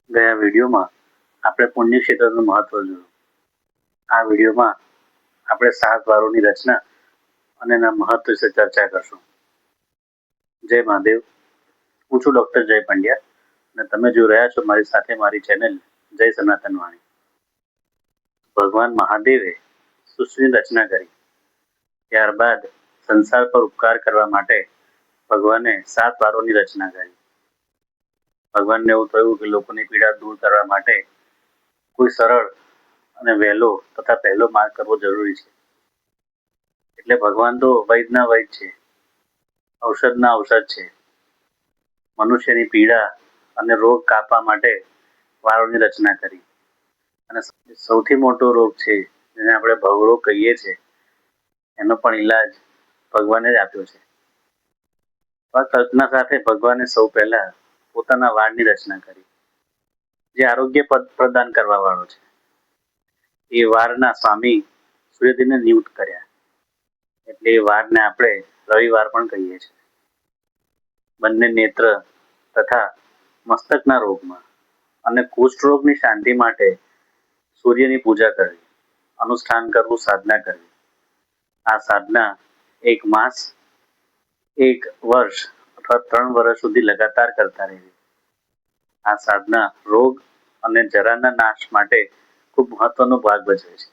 ગયા વિડીયોમાં આપણે પુણ્ય ક્ષેત્રનું મહત્વ જોયું. આ વિડીયોમાં આપણે 7 વારોની રચના અને એના મહત્વ વિશે ચર્ચા કરશું. જય મહાદેવ. હું છું ડૉક્ટર જય પંડ્યા અને તમે જોઈ રહ્યા છો મારી સાથે મારી ચેનલ જય સનાતન વાણી. ભગવાન મહાદેવે સૃષ્ટિની રચના કરી. ત્યારબાદ સંસાર પર ઉપકાર કરવા માટે ભગવાને 7 વારોની રચના કરી. ભગવાનને એવું થયું કે લોકોની પીડા દૂર કરવા માટે કોઈ સરળ અને વહેલો તથા પહેલો માર્ગ કરવો જરૂરી છે. એટલે ભગવાન તો વૈદના વૈદ છે, ઔષધના ઔષધ છે. મનુષ્યની પીડા અને રોગ કાપવા માટે વારોની રચના કરી. અને સૌથી મોટો રોગ છે જેને આપણે ભવરોગ કહીએ છીએ, એનો પણ ઈલાજ ભગવાને જ આપ્યો છે. આ કલ્પના સાથે ભગવાને સૌ પહેલા પોતાના વાળની રચના કરી, જે આરોગ્ય પ્રદાન કરવા વાળો છે. એ વારના સ્વામી સૂર્યદેવને નિયુક્ત કર્યા, એટલે એ વારને આપણે રવિવાર પણ કહીએ છીએ. બંને નેત્ર તથા મસ્તકના રોગમાં અને કુષ્ઠરોગની શાંતિ માટે સૂર્યની પૂજા કરવી, અનુષ્ઠાન કરવું, સાધના કરવી. આ સાધના 1 માસ, 1 વર્ષ અથવા 3 વર્ષ સુધી લગાતાર કરતા રહેવી. આ સાધના રોગ અને જરાના નાશ માટે ખૂબ મહત્વનો ભાગ ભજવે છે.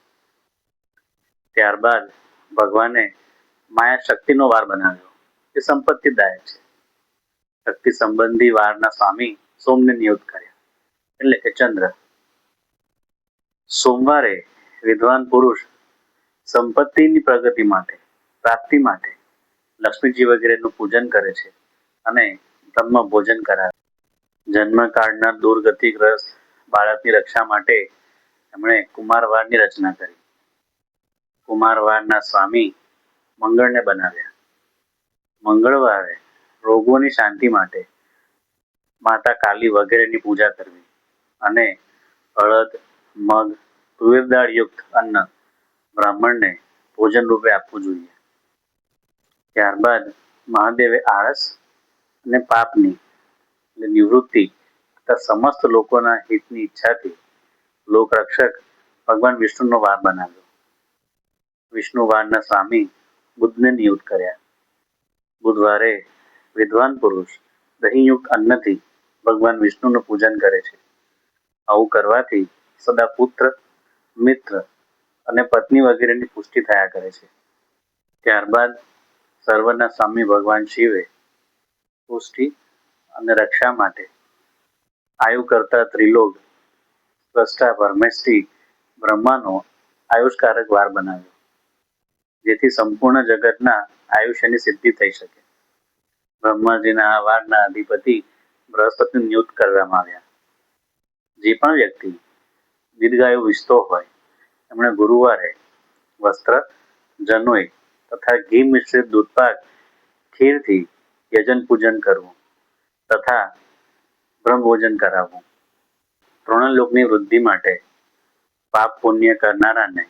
ત્યારબાદ ભગવાને માયા શક્તિનો વાર બનાવ્યો, જે સંપત્તિદાયક છે. શક્તિ સંબંધી વારના સ્વામી સોમને નિયુક્ત કર્યા, એટલે કે ચંદ્ર. સોમવારે વિદ્વાન પુરુષ સંપત્તિની પ્રગતિ માટે, પ્રાપ્તિ માટે લક્ષ્મીજી વગેરેનું પૂજન કરે છે અને બ્રહ્મ ભોજન કરાવે. જન્મકાળના દુર્ગતિગ્રસ્ત બાળકની રક્ષા માટે એમણે કુમારવારની રચના કરી. કુમારવારના સ્વામી મંગળને બનાવ્યા. મંગળવારે રોગોની શાંતિ માટે માતા કાલી વગેરેની પૂજા કરવી અને અડદ, મગ, તુવેર દાળ યુક્ત અન્ન બ્રાહ્મણને ભોજન રૂપે આપવું જોઈએ. ત્યારબાદ મહાદેવે આળસ અને પાપની એટલે નિવૃત્તિ તથા સમસ્ત લોકોના હિતની ઈચ્છાથી લોકરક્ષક ભગવાન વિષ્ણુનો વાર બનાવ્યો. વિષ્ણુ વારના સ્વામી બુધને નિયુક્ત કર્યા. બુધવારે વિદ્વાન પુરુષ દહીંયુક્ત અન્નથી ભગવાન વિષ્ણુનું પૂજન કરે છે. આવું કરવાથી સદા પુત્ર, મિત્ર અને પત્ની વગેરેની પુષ્ટિ થયા કરે છે. ત્યારબાદ સર્વના સ્વામી ભગવાન શિવે પુષ્ટિ અને રક્ષા માટે આયુ કરતા ત્રિલોક સ્રષ્ટા પરમેષ્ઠી બ્રહ્માનો આયુષ્કારક વાર બનાવ્યો, જેથી સંપૂર્ણ જગતના આયુષ્યની સિદ્ધિ થઈ શકે. બ્રહ્માજીના આ વારના અધિપતિ બૃહસ્પતિને નિયુક્ત કરવામાં આવ્યા. જે પણ વ્યક્તિ દીર્ઘાયુ ઈચ્છતો હોય એમણે ગુરુવારે વસ્ત્ર, જનોઈ તથા ઘી મિશ્રિત દૂધપાક ખીરથી યજન પૂજન કરવું તથા બ્રહ્મભોજન કરાવવું. ત્રણલોકની વૃદ્ધિ માટે પાપ પુણ્ય કરનારાને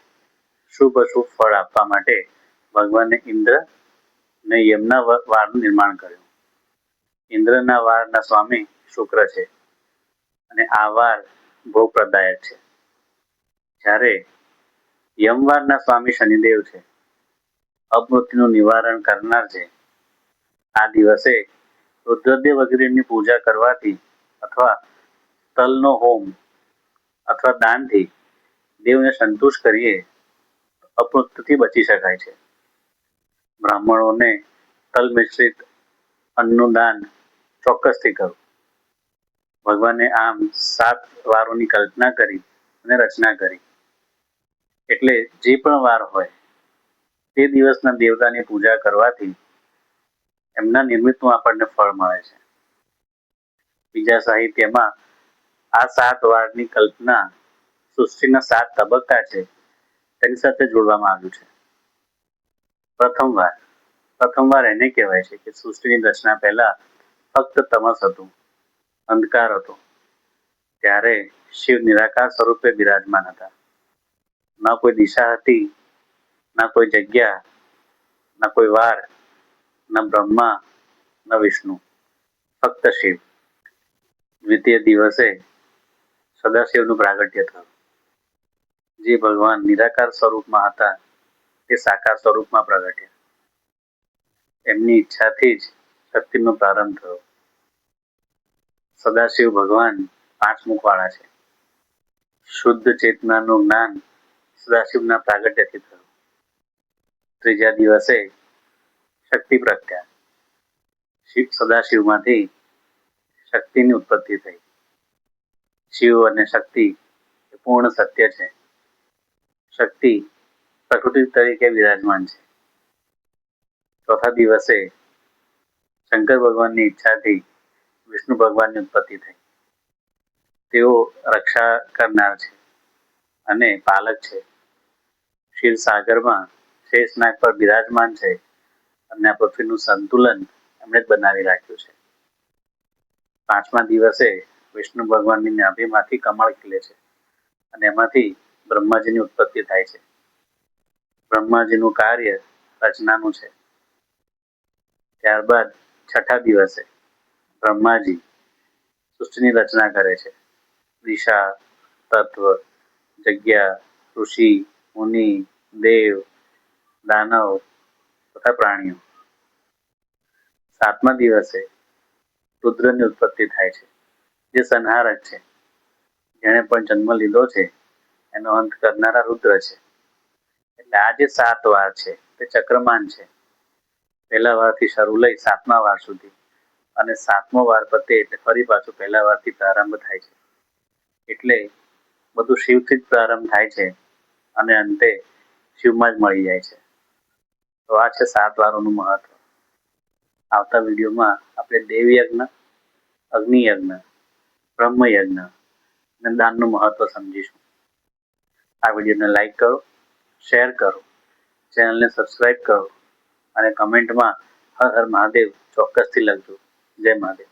શુભ અશુભ ફળ આપવા માટે ભગવાને ઇન્દ્ર ને યમના વારનું નિર્માણ કર્યું. ઇન્દ્રના વારના સ્વામી શુક્ર છે અને આ વાર ભોગપ્રદાયક છે. જ્યારે યમવારના સ્વામી શનિદેવ છે, અપમૃત્યુનું નિવારણ કરનાર છે. આ દિવસે રુદ્રદેવ વગેરેની પૂજા કરવાથી અથવા તલનો હોમ અથવા દાનથી દેવને સંતુષ્ટ કરીએ અપમૃત્યુથી બચી શકાય છે. બ્રાહ્મણોને તલ મિશ્રિત અન્નનું દાન ચોક્કસથી કરવું. ભગવાને આમ 7 વારોની કલ્પના કરી અને રચના કરી. એટલે જે પણ વાર હોય તે દિવસના દેવતાની પૂજા કરવાથી એમના નિમિત્તનું આપણને ફળ મળે છે. બીજા સાહિત્યમાં આ 7 વારની કલ્પના સૃષ્ટિના 7 તબક્કા છે તેની સાથે જોડવામાં આવ્યું છે. પ્રથમ વાર એને કહેવાય છે કે સૃષ્ટિની રચના પહેલા ફક્ત તમસ હતું, અંધકાર હતો. ત્યારે શિવ નિરાકાર સ્વરૂપે બિરાજમાન હતા. ન કોઈ દિશા હતી, ના કોઈ જગ્યા, ના કોઈ વાર, ન બ્રહ્મા, ન વિષ્ણુ, ફક્ત શિવ. દ્વિતીય દિવસે સદાશિવનું પ્રાગટ્ય થયું. જે ભગવાન નિરાકાર સ્વરૂપમાં હતા તે સાકાર સ્વરૂપમાં પ્રગટ્યા. એમની ઈચ્છાથી જ શક્તિનો પ્રારંભ થયો. સદાશિવ ભગવાન 5 મુખવાળા છે. શુદ્ધ ચેતનાનું જ્ઞાન સદાશિવના પ્રાગટ્યથી થયું. ત્રીજા દિવસે શક્તિ પ્રગટ્યા. સદાશિવમાંથી શક્તિની ઉત્પત્તિ થઈ. શિવ અને શક્તિ એ પૂર્ણ સત્ય છે. શક્તિ પ્રકૃતિ તરીકે વિરાજમાન છે. ચોથા દિવસે શંકર ભગવાનની ઈચ્છાથી વિષ્ણુ ભગવાનની ઉત્પત્તિ થઈ. તેઓ રક્ષા કરનાર છે અને પાલક છે. ક્ષીરસાગરમાં શેષનાગ પર બિરાજમાન છે અને આ પૃથ્વીનું સંતુલન એમણે જ બનાવી રાખ્યું છે. 5મા દિવસે વિષ્ણુ ભગવાનની નાભીમાંથી કમળ ખીલે છે અને એમાંથી બ્રહ્માજીની ઉત્પત્તિ થાય છે. બ્રહ્માજીનું કાર્ય રચનાનું છે. ત્યારબાદ 6ઠા દિવસે બ્રહ્માજી સૃષ્ટિની રચના કરે છે. દિશા, તત્વ, જગ્યા, ઋષિ, મુનિ, દેવ, દાનવ તથા પ્રાણીઓ. 7મા દિવસે રુદ્રની ઉત્પત્તિ થાય છે, જે સંહારક છે. જેણે પણ જન્મ લીધો છે એનો અંત કરનારા રુદ્ર છે. એટલે આ જે 7 વાર છે તે ચક્રમાન છે. પહેલા વારથી શરૂ લઈ 7મા વાર સુધી, અને 7મો વાર પતે એટલે ફરી પાછું પહેલા વારથી પ્રારંભ થાય છે. એટલે બધું શિવથી જ પ્રારંભ થાય છે અને અંતે શિવમાં જ મળી જાય છે. તો આ છે 7 વારોનું મહત્વ. આવતા વિડીયોમાં આપણે દેવયજ્ઞ, અગ્નિયજ્ઞ, બ્રહ્મયજ્ઞ અને દાનનું મહત્વ સમજીશું. આ વિડીયોને લાઈક કરો, શેર કરો, ચેનલને સબસ્ક્રાઈબ કરો અને કમેન્ટમાં હર હર મહાદેવ ચોક્કસથી લખજો. જય મહાદેવ.